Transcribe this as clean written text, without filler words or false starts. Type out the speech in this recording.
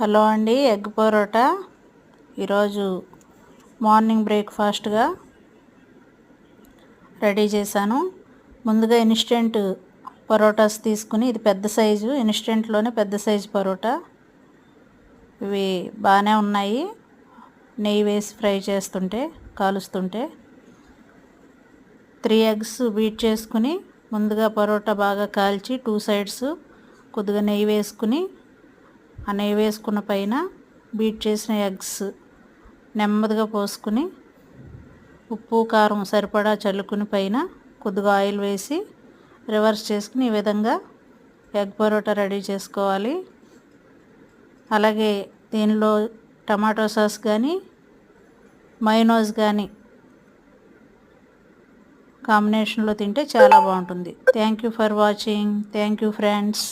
Hello అండి, egg parotta ఈరోజు morning బ్రేక్ఫాస్ట్గా ready చేశాను. ముందుగా ఇన్స్టెంట్ పరోటాస్ తీసుకుని, ఇది పెద్ద సైజు, ఇన్స్టెంట్లోనే పెద్ద సైజు పరోటా. ఇవి బాగానే ఉన్నాయి. నెయ్యి వేసి ఫ్రై చేస్తుంటే, కాలుస్తుంటే 3 ఎగ్స్ బీట్ చేసుకుని, ముందుగా పరోటా బాగా కాల్చి 2 సైడ్స్ కొద్దిగా నెయ్యి వేసుకుని, ఆ నెయ్యి వేసుకున్న పైన బీట్ చేసిన ఎగ్స్ నెమ్మదిగా పోసుకుని, ఉప్పు కారం సరిపడా చల్లుకుని, పైన కొద్దిగా ఆయిల్ వేసి రివర్స్ చేసుకుని ఈ విధంగా ఎగ్ పరోటా రెడీ చేసుకోవాలి. అలాగే దీనిలో టమాటో సాస్ కానీ మయోనీస్ కానీ కాంబినేషన్లో తింటే చాలా బాగుంటుంది. Thank you for watching. Thank you friends.